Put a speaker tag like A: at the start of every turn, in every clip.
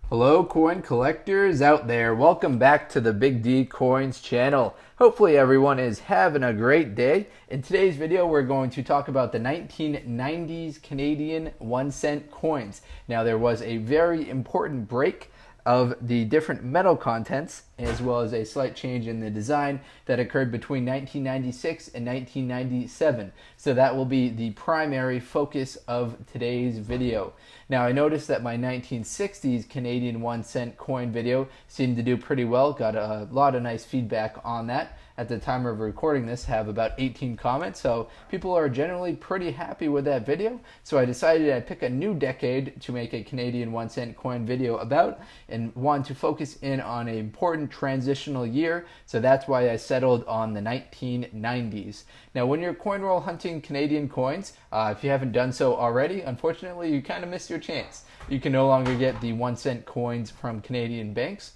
A: Hello coin collectors out there, welcome back to the Big D Coins channel. Hopefully everyone is having a great day. In today's video we're going to talk about the 1990s Canadian 1-cent coins. Now there was a very important break of the different metal contents as well as a slight change in the design that occurred between 1996 and 1997. So that will be the primary focus of today's video. Now I noticed that my 1960s Canadian 1-cent coin video seemed to do pretty well, got a lot of nice feedback on that. At the time of recording this, have about 18 comments, so people are generally pretty happy with that video. So I decided I'd pick a new decade to make a Canadian 1-cent coin video about, and want to focus in on an important transitional year, so that's why I settled on the 1990s. Now when you're coin roll hunting Canadian coins, if you haven't done so already, unfortunately you kind of missed your chance. You can no longer get the 1-cent coins from Canadian banks.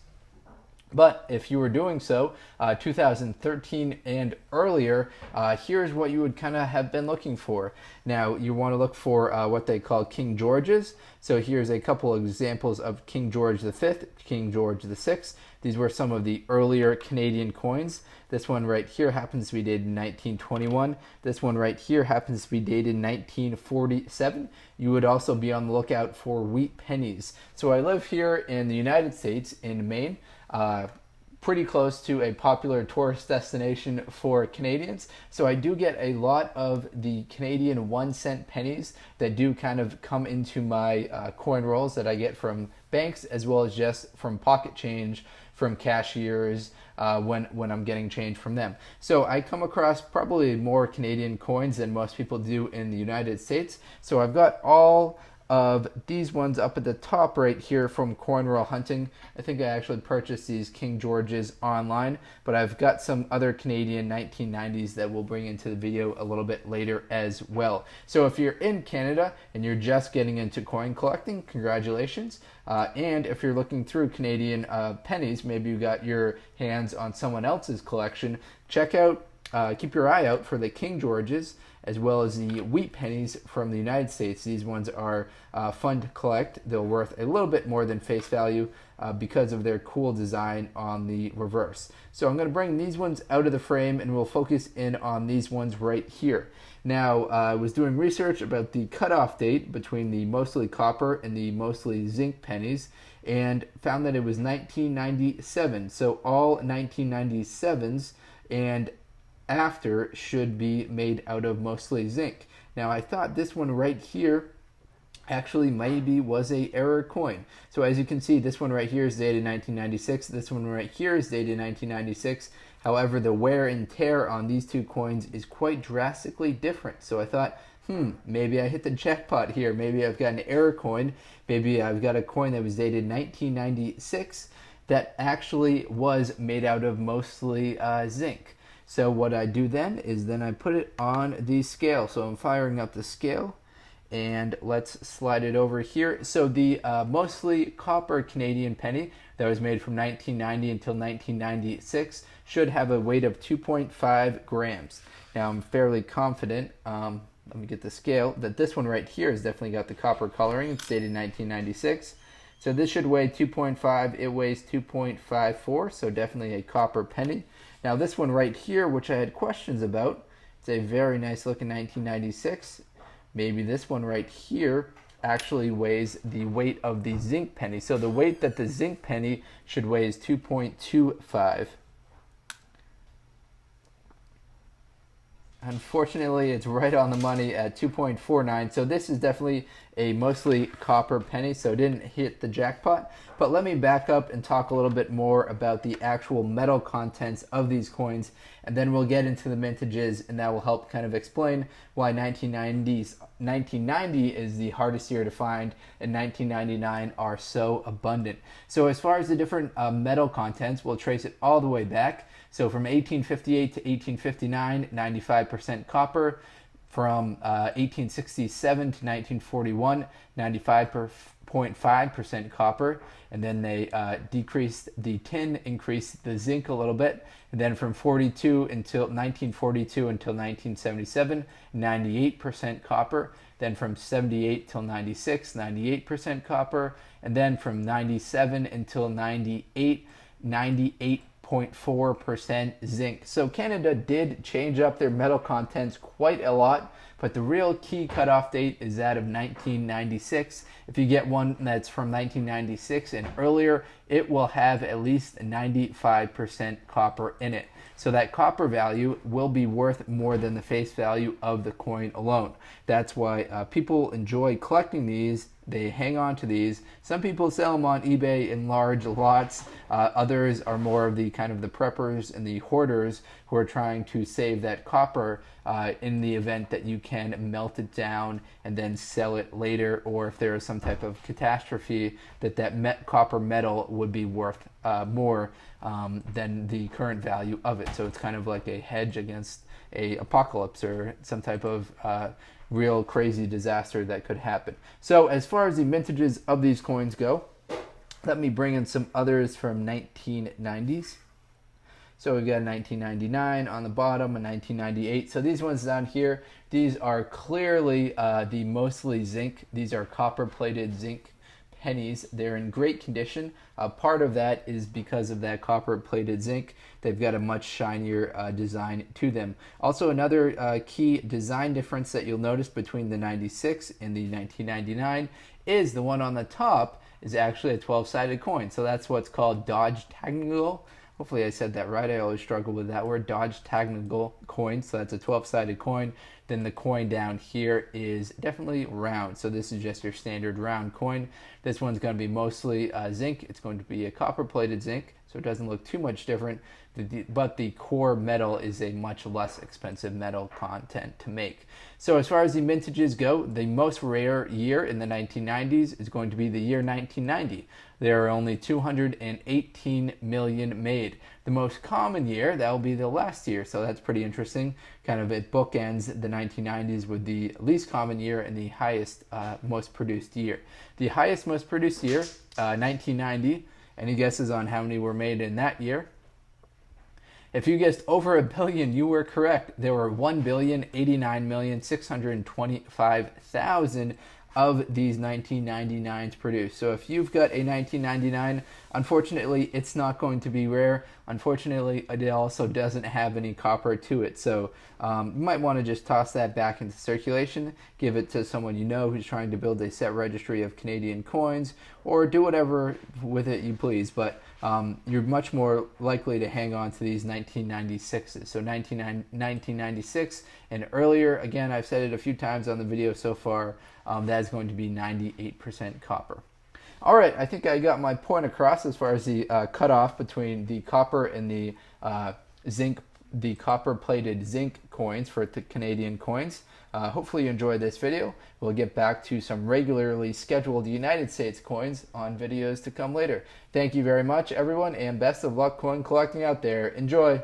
A: But if you were doing so 2013 and earlier, here's what you would kind of have been looking for. Now you want to look for what they call King Georges. So here's a couple of examples of King George V, King George VI. These were some of the earlier Canadian coins. This one right here happens to be dated in 1921. This one right here happens to be dated in 1947. You would also be on the lookout for wheat pennies. So I live here in the United States in Maine. Pretty close to a popular tourist destination for Canadians. So I do get a lot of the Canadian 1-cent pennies that do kind of come into my coin rolls that I get from banks, as well as just from pocket change from cashiers when I'm getting change from them. So I come across probably more Canadian coins than most people do in the United States. So I've got all of these ones up at the top right here from Coin Roll Hunting. I think I actually purchased these King Georges online, but I've got some other Canadian 1990s that we'll bring into the video a little bit later as well. So if you're in Canada and you're just getting into coin collecting, congratulations. And if you're looking through Canadian pennies, maybe you got your hands on someone else's collection, check out, keep your eye out for the King Georges, as well as the wheat pennies from the United States. These ones are fun to collect. They're worth a little bit more than face value because of their cool design on the reverse. So I'm going to bring these ones out of the frame and we'll focus in on these ones right here. Now I was doing research about the cutoff date between the mostly copper and the mostly zinc pennies and found that it was 1997. So all 1997s and after should be made out of mostly zinc. Now I thought this one right here actually maybe was a error coin. So as you can see, this one right here is dated 1996. This one right here is dated 1996. However, the wear and tear on these two coins is quite drastically different. So I thought, maybe I hit the jackpot here. Maybe I've got an error coin. Maybe I've got a coin that was dated 1996 that actually was made out of mostly zinc. So what I do then is I put it on the scale. So I'm firing up the scale and let's slide it over here. So the mostly copper Canadian penny that was made from 1990 until 1996 should have a weight of 2.5 grams. Now I'm fairly confident, let me get the scale, that this one right here has definitely got the copper coloring. It's dated 1996. So this should weigh 2.5, it weighs 2.54, so definitely a copper penny. Now this one right here, which I had questions about, it's a very nice looking 1996. Maybe this one right here actually weighs the weight of the zinc penny. So the weight that the zinc penny should weigh is 2.25. Unfortunately, it's right on the money at 2.49. So this is definitely a mostly copper penny, so it didn't hit the jackpot. But let me back up and talk a little bit more about the actual metal contents of these coins, and then we'll get into the mintages, and that will help kind of explain why 1990 is the hardest year to find and 1999 are so abundant. So as far as the different metal contents, we'll trace it all the way back. So from 1858 to 1859, 95% copper. from 1867 to 1941, 95.5% copper, and then they decreased the tin, increased the zinc a little bit, and then from 1942 until 1977, 98% copper, then from 78 till 96, 98% copper, and then from 97 until 98, 98.4% zinc. So Canada did change up their metal contents quite a lot, but the real key cutoff date is that of 1996. If you get one that's from 1996 and earlier, it will have at least 95% copper in it. So that copper value will be worth more than the face value of the coin alone. That's why people enjoy collecting these. They hang on to these. Some people sell them on eBay in large lots. Others are more of the kind of the preppers and the hoarders who are trying to save that copper in the event that you can melt it down and then sell it later, or if there is some type of catastrophe that copper metal would be worth more than the current value of it. So it's kind of like a hedge against a apocalypse or some type of real crazy disaster that could happen. So as far as the vintages of these coins go, let me bring in some others from 1990s. So we got 1999 on the bottom and 1998. So these ones down here, these are clearly the mostly zinc. These are copper plated zinc pennies. They're in great condition. Part of that is because of that copper plated zinc. They've got a much shinier design to them. Also, another key design difference that you'll notice between the 96 and the 1999 is the one on the top is actually a 12-sided coin. So that's what's called Dodge Tagnagel. Hopefully I said that right. I always struggle with that word, Dodge Tagnagel coin. So that's a 12-sided coin. Then the coin down here is definitely round. So this is just your standard round coin. This one's going to be mostly zinc. It's going to be a copper-plated zinc, so it doesn't look too much different. But the core metal is a much less expensive metal content to make. So as far as the vintages go, the most rare year in the 1990s is going to be the year 1990. There are only 218 million made. The most common year, that will be the last year, so that's pretty interesting. Kind of it bookends the 1990s with the least common year and the highest most produced year. The highest most produced year, 1990. Any guesses on how many were made in that year? If you guessed over a billion, you were correct. There were 1,089,625,000 of these 1999s produced. So if you've got a 1999, unfortunately, it's not going to be rare. Unfortunately, it also doesn't have any copper to it. So you might want to just toss that back into circulation, give it to someone you know who's trying to build a set registry of Canadian coins, or do whatever with it you please. But you're much more likely to hang on to these 1996s. So 1996 and earlier, again, I've said it a few times on the video so far, that's going to be 98% copper. All right, I think I got my point across as far as the cutoff between the copper and the zinc, the copper-plated zinc coins for the Canadian coins. Hopefully you enjoyed this video. We'll get back to some regularly scheduled United States coins on videos to come later. Thank you very much, everyone, and best of luck coin collecting out there. Enjoy!